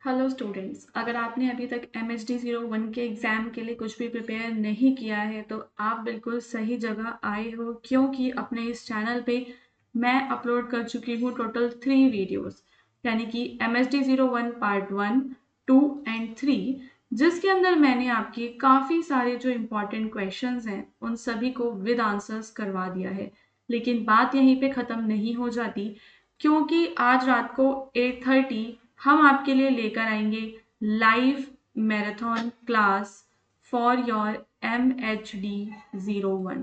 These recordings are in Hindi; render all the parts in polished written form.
हेलो स्टूडेंट्स, अगर आपने अभी तक MHD01 के एग्ज़ाम के लिए कुछ भी प्रिपेयर नहीं किया है तो आप बिल्कुल सही जगह आए हो, क्योंकि अपने इस चैनल पे मैं अपलोड कर चुकी हूँ टोटल 3 वीडियोस, यानी कि MHD01 पार्ट 1, 2 एंड 3, जिसके अंदर मैंने आपकी काफ़ी सारे जो इम्पोर्टेंट क्वेश्चंस हैं उन सभी को विद आंसर्स करवा दिया है। लेकिन बात यहीं पे ख़त्म नहीं हो जाती, क्योंकि आज रात को 8:30 हम आपके लिए लेकर आएंगे live marathon class for your MHD01।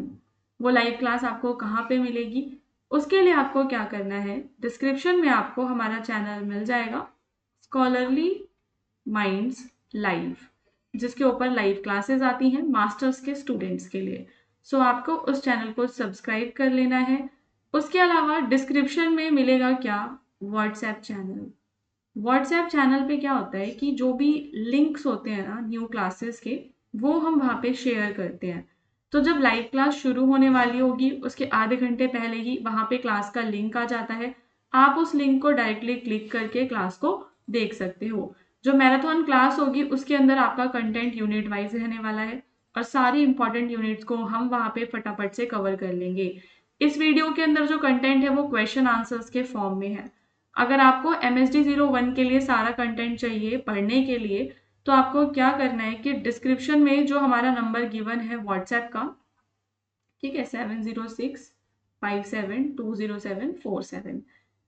वो लाइव क्लास आपको कहाँ पे मिलेगी? उसके लिए आपको क्या करना है, डिस्क्रिप्शन में आपको हमारा चैनल मिल जाएगा, स्कॉलरली माइंड्स लाइव, जिसके ऊपर लाइव क्लासेस आती हैं मास्टर्स के स्टूडेंट्स के लिए। सो आपको उस चैनल को सब्सक्राइब कर लेना है। उसके अलावा डिस्क्रिप्शन में मिलेगा क्या, व्हाट्सएप चैनल। व्हाट्सएप चैनल पे क्या होता है कि जो भी लिंक्स होते हैं ना न्यू क्लासेस के, वो हम वहाँ पे शेयर करते हैं। तो जब लाइव क्लास शुरू होने वाली होगी उसके आधे घंटे पहले ही वहाँ पे क्लास का लिंक आ जाता है। आप उस लिंक को डायरेक्टली क्लिक करके क्लास को देख सकते हो। जो मैराथन क्लास होगी उसके अंदर आपका कंटेंट यूनिट वाइज रहने वाला है और सारी इंपॉर्टेंट यूनिट्स को हम वहाँ पे फटाफट से कवर कर लेंगे। इस वीडियो के अंदर जो कंटेंट है वो क्वेश्चन आंसर्स के फॉर्म में है। अगर आपको MHD01 के लिए सारा कंटेंट चाहिए पढ़ने के लिए, तो आपको क्या करना है कि डिस्क्रिप्शन में जो हमारा नंबर गिवन है व्हाट्सएप का, ठीक है, 7065720747,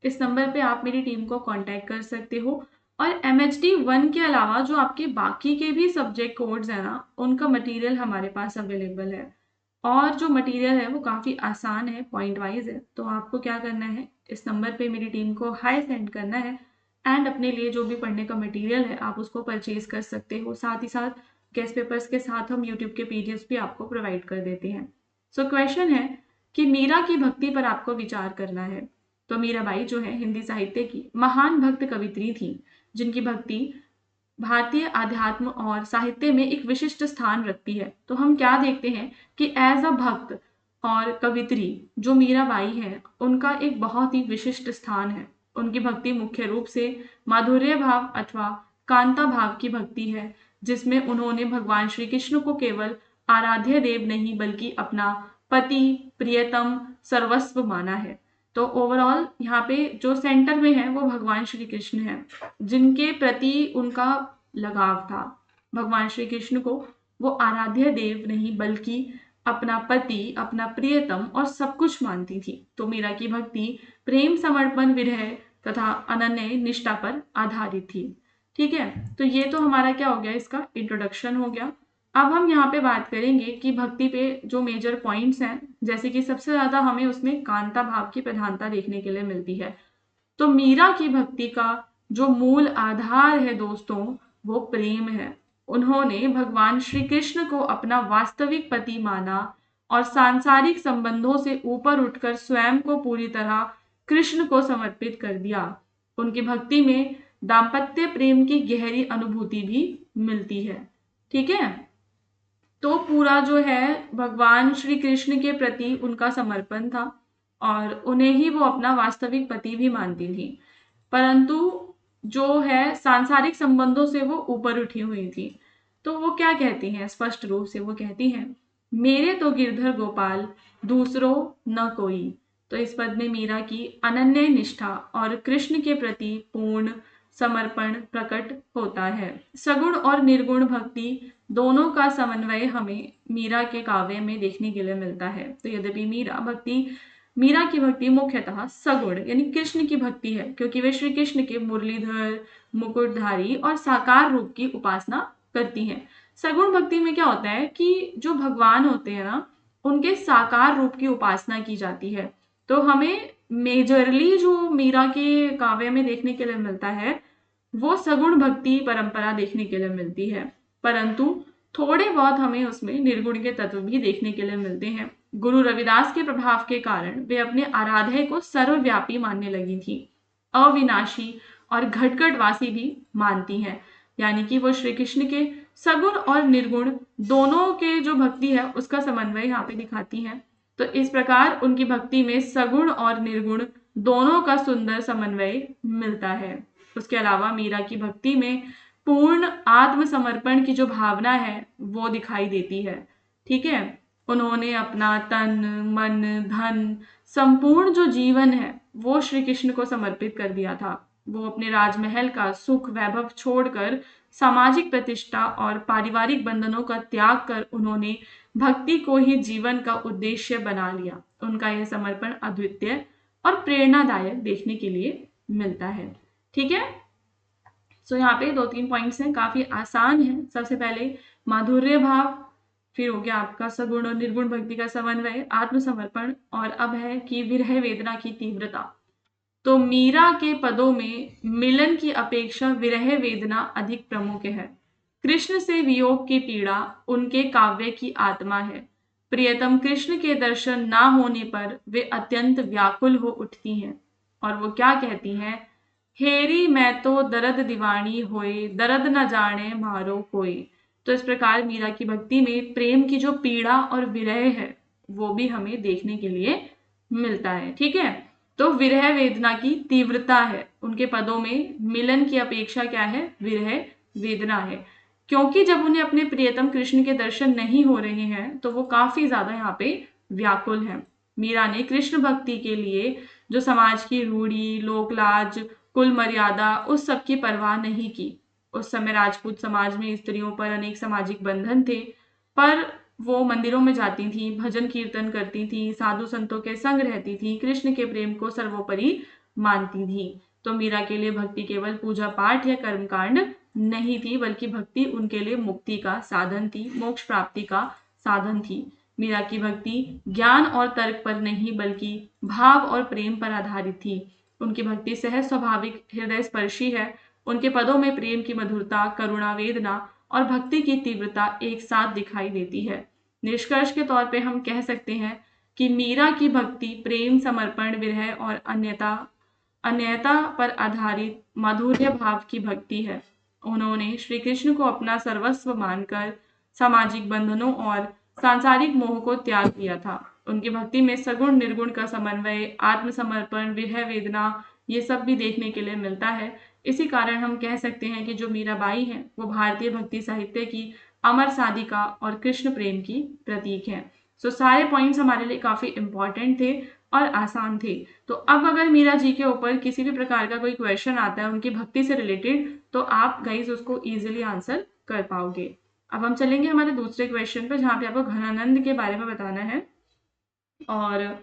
इस नंबर पे आप मेरी टीम को कांटेक्ट कर सकते हो। और MHD1 के अलावा जो आपके बाकी के भी सब्जेक्ट कोड्स हैं ना, उनका मटेरियल हमारे पास अवेलेबल है। और जो मटेरियल है वो काफ़ी आसान है, पॉइंट वाइज है। तो आपको क्या करना है, इस नंबर पे मेरी टीम को हाई सेंड करना है एंड अपने लिए जो भी पढ़ने का मटेरियल है आप उसको परचेज कर सकते हो। साथ ही साथ गेस्ट पेपर्स के साथ हम यूट्यूब के पीडीएफ भी आपको प्रोवाइड कर देते हैं। सो क्वेश्चन है कि मीरा की भक्ति पर आपको विचार करना है। तो मीराबाई जो है हिंदी साहित्य की महान भक्त कवित्री थी, जिनकी भक्ति भारतीय आध्यात्म और साहित्य में एक विशिष्ट स्थान रखती है। तो हम क्या देखते हैं कि एज अ भक्त और कवित्री जो मीराबाई है उनका एक बहुत ही विशिष्ट स्थान है। उनकी भक्ति मुख्य रूप से माधुर्य भाव अथवा कांता भाव की भक्ति है, जिसमें उन्होंने भगवान श्री कृष्ण को केवल आराध्य देव नहीं बल्कि अपना पति, प्रियतम, सर्वस्व माना है। तो ओवरऑल यहाँ पे जो सेंटर में है वो भगवान श्री कृष्ण है, जिनके प्रति उनका लगाव था। भगवान श्री कृष्ण को वो आराध्य देव नहीं बल्कि अपना पति, अपना प्रियतम और सब कुछ मानती थी। तो मीरा की भक्ति प्रेम, समर्पण, विरह तथा अनन्य निष्ठा पर आधारित थी। ठीक है, तो ये तो हमारा क्या हो गया, इसका इंट्रोडक्शन हो गया। अब हम यहाँ पे बात करेंगे कि भक्ति पे जो मेजर पॉइंट्स हैं, जैसे कि सबसे ज्यादा हमें उसमें कांता भाव की प्रधानता देखने के लिए मिलती है। तो मीरा की भक्ति का जो मूल आधार है दोस्तों, वो प्रेम है। उन्होंने भगवान श्री कृष्ण को अपना वास्तविक पति माना और सांसारिक संबंधों से ऊपर उठकर स्वयं को पूरी तरह कृष्ण को समर्पित कर दिया। उनकी भक्ति में दाम्पत्य प्रेम की गहरी अनुभूति भी मिलती है। ठीक है, तो पूरा जो है भगवान श्री कृष्ण के प्रति उनका समर्पण था और उन्हें ही वो अपना वास्तविक पति भी मानती थी। परंतु जो है सांसारिक संबंधों से वो ऊपर उठी हुई थी। तो वो क्या कहती हैं, स्पष्ट रूप से वो कहती हैं, मेरे तो गिरधर गोपाल दूसरो न कोई। तो इस पद में मीरा की अनन्य निष्ठा और कृष्ण के प्रति पूर्ण समर्पण प्रकट होता है। सगुण और निर्गुण भक्ति दोनों का समन्वय हमें मीरा के काव्य में देखने के लिए मिलता है। तो यद्यपि मीरा की भक्ति मुख्यतः सगुण यानी कृष्ण की भक्ति है, क्योंकि वे श्री कृष्ण के मुरलीधर, मुकुटधारी और साकार रूप की उपासना करती हैं। सगुण भक्ति में क्या होता है कि जो भगवान होते हैं ना, उनके साकार रूप की उपासना की जाती है। तो हमें मेजरली जो मीरा के काव्य में देखने के लिए मिलता है वो सगुण भक्ति परंपरा देखने के लिए मिलती है, परंतु थोड़े बहुत हमें उसमें निर्गुण के तत्व भी देखने के लिए मिलते हैं। गुरु रविदास के प्रभाव के कारण वे अपने आराध्य को सर्वव्यापी मानने लगी थी, अविनाशी और घटघटवासी भी मानती हैं। यानी कि वो श्री कृष्ण के सगुण और निर्गुण दोनों के जो भक्ति है उसका समन्वय यहाँ पे दिखाती हैं। तो इस प्रकार उनकी भक्ति में सगुण और निर्गुण दोनों का सुंदर समन्वय मिलता है। उसके अलावा मीरा की भक्ति में पूर्ण आत्मसमर्पण की जो भावना है वो दिखाई देती है। ठीक है, उन्होंने अपना तन, मन, धन, संपूर्ण जो जीवन है वो श्री कृष्ण को समर्पित कर दिया था। वो अपने राजमहल का सुख वैभव छोड़कर सामाजिक प्रतिष्ठा और पारिवारिक बंधनों का त्याग कर उन्होंने भक्ति को ही जीवन का उद्देश्य बना लिया। उनका यह समर्पण अद्वितीय और प्रेरणादायक देखने के लिए मिलता है। ठीक है, सो यहाँ पे 2-3 पॉइंट्स हैं, काफी आसान है। सबसे पहले माधुर्य भाव, फिर हो गया आपका सगुण और निर्गुण भक्ति का समन्वय, आत्मसमर्पण, और अब है कि विरह वेदना की तीव्रता। तो मीरा के पदों में मिलन की अपेक्षा विरह वेदना अधिक प्रमुख है। कृष्ण से वियोग की पीड़ा उनके काव्य की आत्मा है। प्रियतम कृष्ण के दर्शन ना होने पर वे अत्यंत व्याकुल हो उठती हैं और वो क्या कहती हैं, हेरी मैं तो दर्द दीवानी होए, दर्द न जाने मारो कोई। तो इस प्रकार मीरा की भक्ति में प्रेम की जो पीड़ा और विरह है वो भी हमें देखने के लिए मिलता है। ठीक है, तो विरह वेदना की तीव्रता है, उनके पदों में मिलन की अपेक्षा क्या है, विरह वेदना है। क्योंकि जब उन्हें अपने प्रियतम कृष्ण के दर्शन नहीं हो रहे हैं तो वो काफी ज्यादा यहाँ पे व्याकुल हैं। मीरा ने कृष्ण भक्ति के लिए जो समाज की रूढ़ी, लोकलाज, कुल मर्यादा, उस सब की परवाह नहीं की। उस समय राजपूत समाज में स्त्रियों पर अनेक सामाजिक बंधन थे, पर वो मंदिरों में जाती थी, भजन कीर्तन करती थी, साधु संतों के संग रहती थी, कृष्ण के प्रेम को सर्वोपरि मानती थी। तो मीरा के लिए भक्ति केवल पूजा पाठ या कर्मकांड नहीं थी, बल्कि भक्ति उनके लिए मुक्ति का साधन थी, मोक्ष प्राप्ति का साधन थी। मीरा की भक्ति ज्ञान और तर्क पर नहीं बल्कि भाव और प्रेम पर आधारित थी। उनकी भक्ति सहज स्वाभाविक हृदय स्पर्शी है। उनके पदों में प्रेम की मधुरता, करुणा, वेदना और भक्ति की तीव्रता एक साथ दिखाई देती है। निष्कर्ष के तौर पे हम कह सकते हैं कि मीरा की भक्ति प्रेम, समर्पण, विरह और अन्यता पर आधारित माधुर्य भाव की भक्ति है। उन्होंने श्री कृष्ण को अपना सर्वस्व मानकर सामाजिक बंधनों और सांसारिक मोह को त्याग दिया था। उनकी भक्ति में सगुण निर्गुण का समन्वय, आत्मसमर्पण, विरह वेदना, ये सब भी देखने के लिए मिलता है। इसी कारण हम कह सकते हैं कि जो मीराबाई हैं वो भारतीय भक्ति साहित्य की अमर साधिका और कृष्ण प्रेम की प्रतीक हैं। सो सारे पॉइंट्स हमारे लिए काफी इंपॉर्टेंट थे और आसान थे। तो अब अगर मीरा जी के ऊपर किसी भी प्रकार का कोई क्वेश्चन आता है उनकी भक्ति से रिलेटेड, तो आप गाइज उसको इजीली आंसर कर पाओगे। अब हम चलेंगे हमारे दूसरे क्वेश्चन पर, जहाँ पे आपको घनानंद के बारे में बताना है। और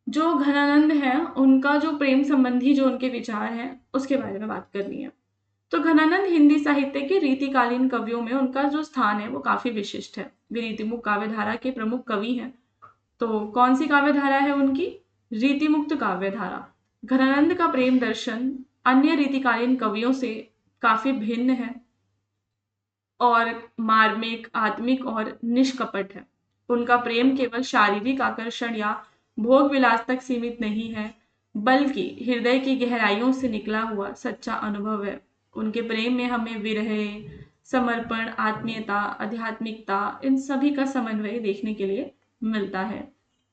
जो घनानंद है उनका जो प्रेम संबंधी जो उनके विचार हैं उसके बारे में बात करनी है। तो घनानंद हिंदी साहित्य के रीतिकालीन कवियों में उनका जो स्थान है वो काफी विशिष्ट है। वे रीतिमुक्त काव्यधारा के प्रमुख कवि हैं। तो कौन सी काव्यधारा है उनकी? रीतिमुक्त काव्यधारा। घनानंद का प्रेम दर्शन अन्य रीतिकालीन कवियों से काफी भिन्न है और मार्मिक, आत्मिक और निष्कपट है। उनका प्रेम केवल शारीरिक आकर्षण या भोग विलास तक सीमित नहीं है, बल्कि हृदय की गहराइयों से निकला हुआ सच्चा अनुभव है। उनके प्रेम में हमें विरह, समर्पण, आत्मीयता, आध्यात्मिकता, इन सभी का समन्वय देखने के लिए मिलता है।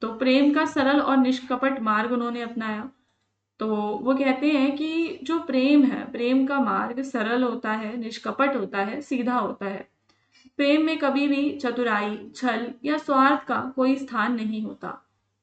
तो प्रेम का सरल और निष्कपट मार्ग उन्होंने अपनाया। तो वो कहते हैं कि जो प्रेम है, प्रेम का मार्ग सरल होता है, निष्कपट होता है, सीधा होता है। प्रेम में कभी भी चतुराई, छल या स्वार्थ का कोई स्थान नहीं होता।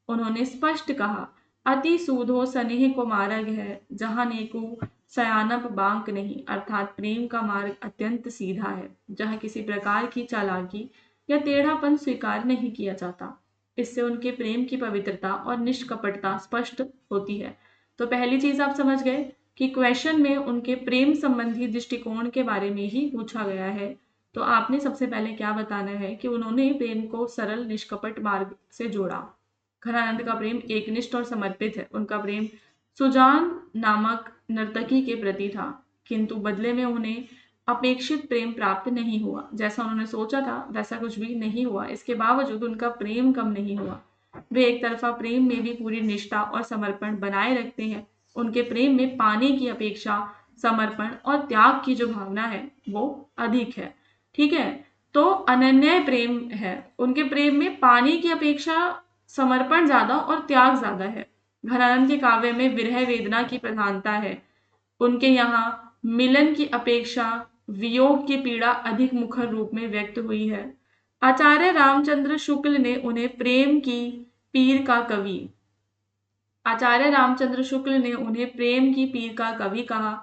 उन्होंने स्पष्ट कहा, अति सूधो स्नेह को मार्ग है, जहां नेकु सयानप बांक नहीं। अर्थात प्रेम का मार्ग अत्यंत सीधा है, जहां किसी प्रकार की चालाकी या टेढ़ापन स्वीकार नहीं किया जाता। इससे उनके प्रेम की पवित्रता और निष्कपटता स्पष्ट होती है। तो पहली चीज आप समझ गए कि क्वेश्चन में उनके प्रेम संबंधी दृष्टिकोण के बारे में ही पूछा गया है। तो आपने सबसे पहले क्या बताना है कि उन्होंने प्रेम को सरल निष्कपट मार्ग से जोड़ा। घनानंद का प्रेम एकनिष्ठ और समर्पित है। उनका प्रेम सुजान नामक नर्तकी के प्रति था, किंतु बदले में उन्हें अपेक्षित प्रेम प्राप्त नहीं हुआ। जैसा उन्होंने सोचा था वैसा कुछ भी नहीं हुआ। इसके बावजूद उनका प्रेम कम नहीं हुआ। वे एक तरफा प्रेम में भी पूरी निष्ठा और समर्पण बनाए रखते हैं। उनके प्रेम में पाने की अपेक्षा समर्पण और त्याग की जो भावना है वो अधिक है। ठीक है, तो अनन्य प्रेम है। उनके प्रेम में पाने की अपेक्षा समर्पण ज्यादा और त्याग ज्यादा है। घनानंद के काव्य में विरह वेदना की प्रधानता है। उनके यहाँ मिलन की अपेक्षा वियोग की पीड़ा अधिक मुखर रूप में व्यक्त हुई है। आचार्य रामचंद्र शुक्ल ने उन्हें प्रेम की पीर का कवि आचार्य रामचंद्र शुक्ल ने उन्हें प्रेम की पीर का कवि कहा।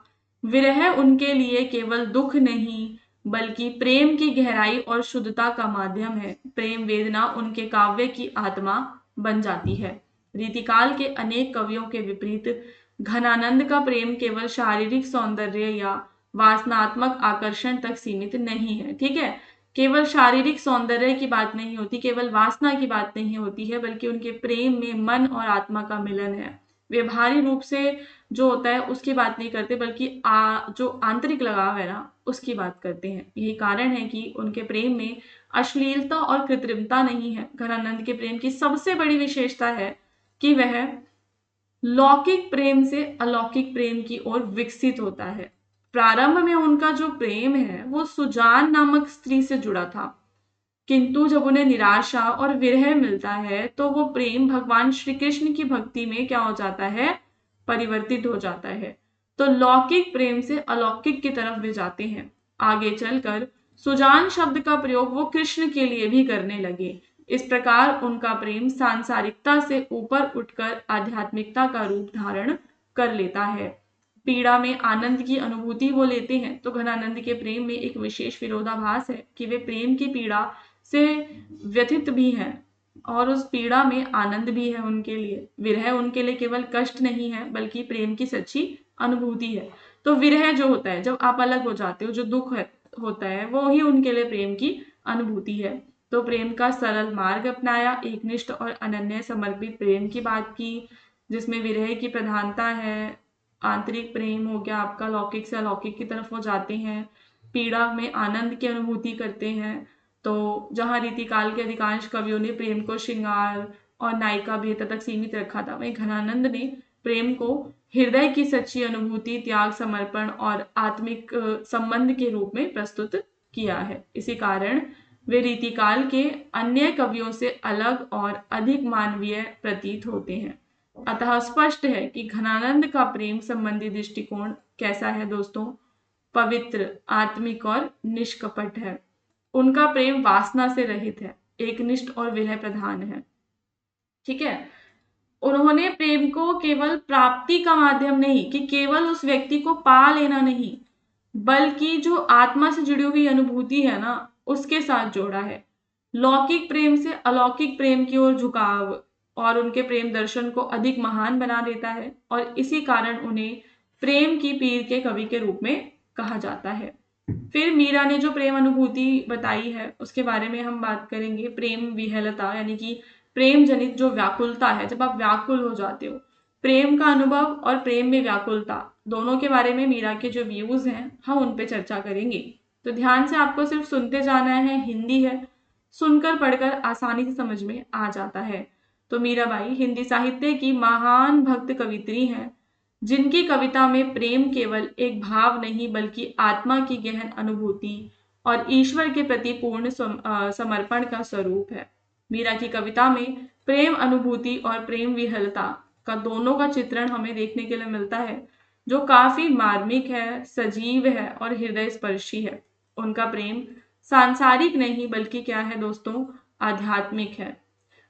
विरह उनके लिए केवल दुख नहीं बल्कि प्रेम की गहराई और शुद्धता का माध्यम है। प्रेम वेदना उनके काव्य की आत्मा बन जाती है। रीतिकाल के अनेक कवियों के विपरीत घनानंद का प्रेम केवल शारीरिक सौंदर्य या वासनात्मक आकर्षण तक सीमित नहीं है। ठीक है, केवल शारीरिक सौंदर्य की बात नहीं होती, केवल वासना की बात नहीं होती है, बल्कि उनके प्रेम में मन और आत्मा का मिलन है। व्यवहारिक रूप से जो होता है उसकी बात नहीं करते, बल्कि जो आंतरिक लगाव है ना उसकी बात करते हैं। यही कारण है कि उनके प्रेम में अश्लीलता और कृत्रिमता नहीं है। घनानंद के प्रेम की सबसे बड़ी विशेषता है कि वह लौकिक प्रेम से अलौकिक प्रेम की ओर विकसित होता है। प्रारंभ में उनका जो प्रेम है वो सुजान नामक स्त्री से जुड़ा था, किंतु जब उन्हें निराशा और विरह मिलता है तो वो प्रेम भगवान श्री कृष्ण की भक्ति में क्या हो जाता है, परिवर्तित हो जाता है। तो लौकिक प्रेम से अलौकिक की तरफ वे जाते हैं। आगे चलकर सुजान शब्द का प्रयोग वो कृष्ण के लिए भी करने लगे। इस प्रकार उनका प्रेम सांसारिकता से ऊपर उठकर आध्यात्मिकता का रूप धारण कर लेता है। पीड़ा में आनंद की अनुभूति वो लेते हैं। तो घनानंद के प्रेम में एक विशेष विरोधाभास है कि वे प्रेम की पीड़ा से व्यथित भी हैं और उस पीड़ा में आनंद भी है उनके लिए। विरह उनके लिए केवल कष्ट नहीं है बल्कि प्रेम की सच्ची अनुभूति है। तो विरह जो होता है, जब आप अलग हो जाते हो, जो दुख होता है, वो ही उनके लिए प्रेम की अनुभूति है। तो प्रेम का सरल मार्ग अपनाया, एकनिष्ठ और अनन्य समर्पित प्रेम की बात की, जिसमें विरह की प्रधानता है। आंतरिक प्रेम हो गया आपका, लौकिक से अलौकिक की तरफ वो जाते हैं, पीड़ा में आनंद की अनुभूति करते हैं। तो जहाँ रीतिकाल के अधिकांश कवियों ने प्रेम को श्रृंगार और नायिका भेद तक सीमित रखा था, वहीं घनानंद ने प्रेम को हृदय की सच्ची अनुभूति, त्याग, समर्पण और आत्मिक संबंध के रूप में प्रस्तुत किया है। इसी कारण वे रीतिकाल के अन्य कवियों से अलग और अधिक मानवीय प्रतीत होते हैं। अतः स्पष्ट है कि घनानंद का प्रेम संबंधी दृष्टिकोण कैसा है दोस्तों, पवित्र, आत्मिक और निष्कपट है। उनका प्रेम वासना से रहित है, एकनिष्ठ और विरह प्रधान है। ठीक है, उन्होंने प्रेम को केवल प्राप्ति का माध्यम नहीं, कि केवल उस व्यक्ति को पा लेना नहीं, बल्कि जो आत्मा से जुड़ी हुई अनुभूति है ना उसके साथ जोड़ा है। लौकिक प्रेम से अलौकिक प्रेम की ओर झुकाव और उनके प्रेम दर्शन को अधिक महान बना देता है और इसी कारण उन्हें प्रेम की पीर के कवि के रूप में कहा जाता है। फिर मीरा ने जो प्रेम अनुभूति बताई है उसके बारे में हम बात करेंगे। प्रेम विह्वलता यानी कि प्रेम जनित जो व्याकुलता है, जब आप व्याकुल हो जाते हो, प्रेम का अनुभव और प्रेम में व्याकुलता, दोनों के बारे में मीरा के जो व्यूज हैं हम उन पे चर्चा करेंगे। तो ध्यान से आपको सिर्फ सुनते जाना है, हिंदी है, सुनकर पढ़कर आसानी से समझ में आ जाता है। तो मीराबाई हिंदी साहित्य की महान भक्त कवित्री हैं, जिनकी कविता में प्रेम केवल एक भाव नहीं बल्कि आत्मा की गहन अनुभूति और ईश्वर के प्रति पूर्ण समर्पण का स्वरूप है। मीरा की कविता में प्रेम अनुभूति और प्रेम विह्वलता का दोनों का चित्रण हमें देखने के लिए मिलता है, जो काफी मार्मिक है, सजीव है और हृदय स्पर्शी है। उनका प्रेम सांसारिक नहीं बल्कि क्या है दोस्तों, आध्यात्मिक है,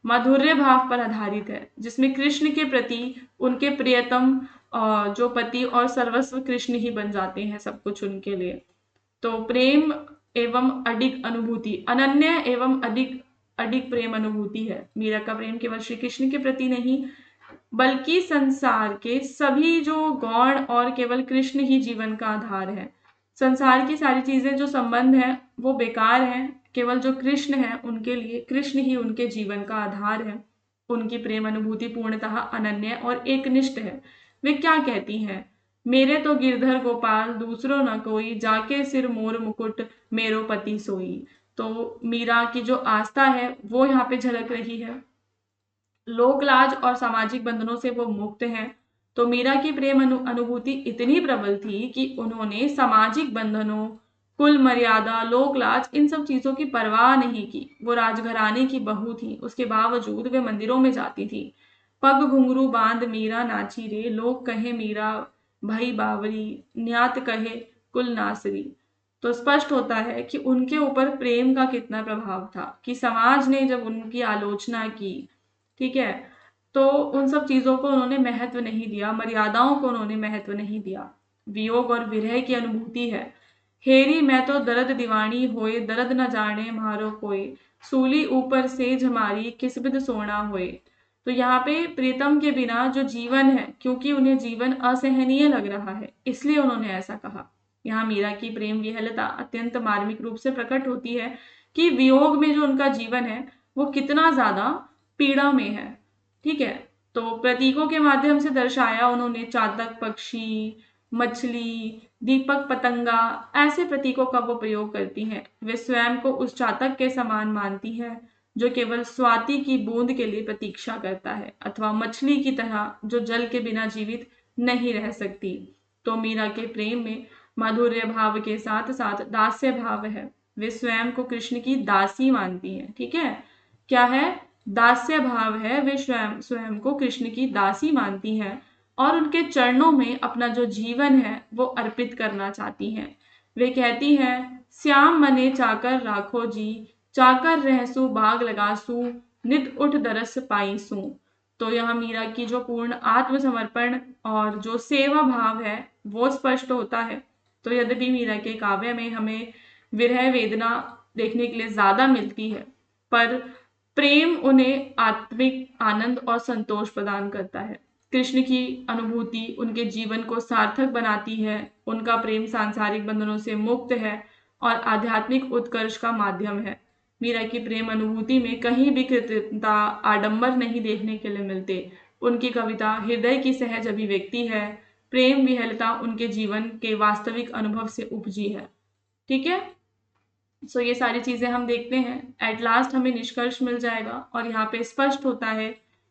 माधुर्य भाव पर आधारित है, जिसमें कृष्ण के प्रति उनके प्रियतम जो पति और सर्वस्व कृष्ण ही बन जाते हैं, सब कुछ उनके लिए। तो प्रेम एवं अडिग अनुभूति, अनन्य एवं अधिक अडिग प्रेम अनुभूति है। मीरा का प्रेम केवल श्री कृष्ण के प्रति नहीं बल्कि संसार के सभी जो गौण और केवल कृष्ण ही जीवन का आधार है। संसार की सारी चीजें जो संबंध है वो बेकार हैं, केवल जो कृष्ण है उनके लिए कृष्ण ही उनके जीवन का आधार है। उनकी प्रेम अनुभूति पूर्णतः अनन्य और एकनिष्ठ है। वे क्या कहती हैं, मेरे तो गिरधर गोपाल दूसरो न कोई, जाके सिर मोर मुकुट मेरो पति सोई। तो मीरा की जो आस्था है वो यहाँ पे झलक रही है। लोक लाज और सामाजिक बंधनों से वो मुक्त हैं। तो मीरा की प्रेम अनुभूति इतनी प्रबल थी कि उन्होंने सामाजिक बंधनों, कुल मर्यादा, लोक लाज, इन सब चीजों की परवाह नहीं की। वो राजघराने की बहू थी, उसके बावजूद वे मंदिरों में जाती थी। पग घुंघरू बांध मीरा नाची रे, लोग कहे मीरा भाई बावरी, न्यात कहे कुल नासरी। तो स्पष्ट होता है कि उनके ऊपर प्रेम का कितना प्रभाव था, कि समाज ने जब उनकी आलोचना की, ठीक है, तो उन सब चीज़ों को उन्होंने महत्व नहीं दिया, मर्यादाओं को उन्होंने महत्व नहीं दिया। वियोग और विरह की अनुभूति है। हेरी मैं तो दर्द दीवानी होए, दर्द न जाने मारो कोई, सूली ऊपर सेज हमारी किस्मत सोना होए। तो यहाँ पे प्रीतम के बिना जो जीवन है, क्योंकि उन्हें जीवन असहनीय लग रहा है, इसलिए उन्होंने ऐसा कहा। यहाँ मीरा की प्रेम विहलता अत्यंत मार्मिक रूप से प्रकट होती है कि वियोग में जो उनका जीवन है वो कितना ज्यादा पीड़ा में है। ठीक है, तो प्रतीकों के माध्यम से दर्शाया उन्होंने, चातक पक्षी, मछली, दीपक पतंगा, ऐसे प्रतीकों का वो प्रयोग करती हैं। वे स्वयं को उस चातक के समान मानती हैं जो केवल स्वाति की बूंद के लिए प्रतीक्षा करता है, अथवा मछली की तरह जो जल के बिना जीवित नहीं रह सकती। तो मीरा के प्रेम में माधुर्य भाव के साथ साथ दास्य भाव है। वे स्वयं को कृष्ण की दासी मानती हैं। ठीक है, क्या है? दास्य भाव है। वे स्वयं स्वयं को कृष्ण की दासी मानती हैं और उनके चरणों में अपना जो जीवन है वो अर्पित करना चाहती हैं। वे कहती हैं, श्याम मने चाकर राखो जी, चाकर रहसु बाग लगासू, नित उठ दरस पाईसू। तो यहाँ मीरा की जो पूर्ण आत्मसमर्पण और जो सेवा भाव है वो स्पष्ट होता है। तो यद्यपि मीरा के काव्य में हमें विरह वेदना देखने के लिए ज्यादा मिलती है, पर प्रेम उन्हें आत्मिक आनंद और संतोष प्रदान करता है। कृष्ण की अनुभूति उनके जीवन को सार्थक बनाती है। उनका प्रेम सांसारिक बंधनों से मुक्त है और आध्यात्मिक उत्कर्ष का माध्यम है। मीरा की प्रेम अनुभूति में कहीं भी कृत्रिमता, आडंबर नहीं देखने के लिए मिलते। उनकी कविता हृदय की सहज अभिव्यक्ति है। प्रेम विहलता उनके जीवन के वास्तविक अनुभव से उपजी है। ठीक है, सो ये सारी चीजें हम देखते हैं, एट लास्ट हमें निष्कर्ष मिल जाएगा और यहाँ पे स्पष्ट होता है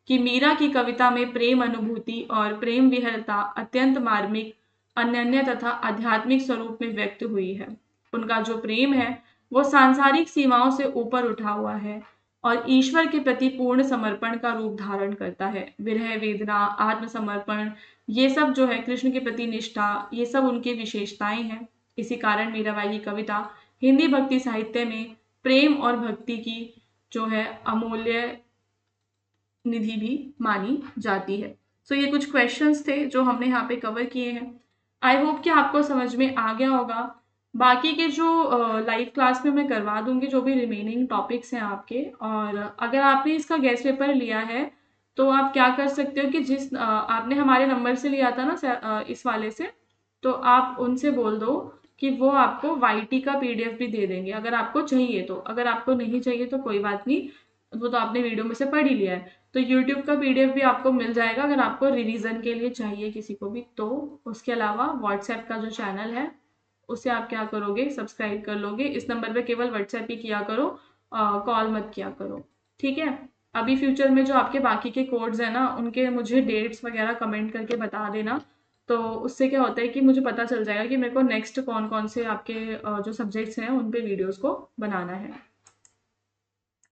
कि मीरा की कविता में प्रेम अनुभूति और प्रेम विहलता अत्यंत मार्मिक, अनन्य तथा आध्यात्मिक स्वरूप में व्यक्त हुई है। उनका जो प्रेम है वो सांसारिक सीमाओं से ऊपर उठा हुआ है और ईश्वर के प्रति पूर्ण समर्पण का रूप धारण करता है। विरह वेदना, आत्मसमर्पण, ये सब जो है कृष्ण के प्रति निष्ठा, ये सब उनकी विशेषताएं हैं। इसी कारण मीराबाई की कविता हिंदी भक्ति साहित्य में प्रेम और भक्ति की जो है अमूल्य निधि भी मानी जाती है। सो ये कुछ क्वेश्चंस थे जो हमने यहाँ पे कवर किए हैं। आई होप कि आपको समझ में आ गया होगा। बाकी के जो लाइव क्लास में मैं करवा दूंगी जो भी रिमेनिंग टॉपिक्स हैं आपके, और अगर आपने इसका गेस्ट पेपर लिया है तो आप क्या कर सकते हो कि जिस आपने हमारे नंबर से लिया था ना इस वाले से, तो आप उनसे बोल दो कि वो आपको वाईटी का पीडीएफ भी दे देंगे अगर आपको चाहिए तो। अगर आपको नहीं चाहिए तो कोई बात नहीं, वो तो आपने वीडियो में से पढ़ ही लिया है। तो यूट्यूब का पीडीएफ भी आपको मिल जाएगा अगर आपको रिवीजन के लिए चाहिए किसी को भी तो। उसके अलावा व्हाट्सएप का जो चैनल है उसे आप क्या करोगे, सब्सक्राइब कर लोगे। इस नंबर पे केवल व्हाट्सएप ही किया करो, कॉल मत किया करो। ठीक है, अभी फ्यूचर में जो आपके बाकी के कोड्स हैं ना उनके मुझे डेट्स वगैरह कमेंट करके बता देना, तो उससे क्या होता है कि मुझे पता चल जाएगा कि मेरे को नेक्स्ट कौन कौन से आपके जो सब्जेक्ट्स हैं उन पे वीडियोस को बनाना है।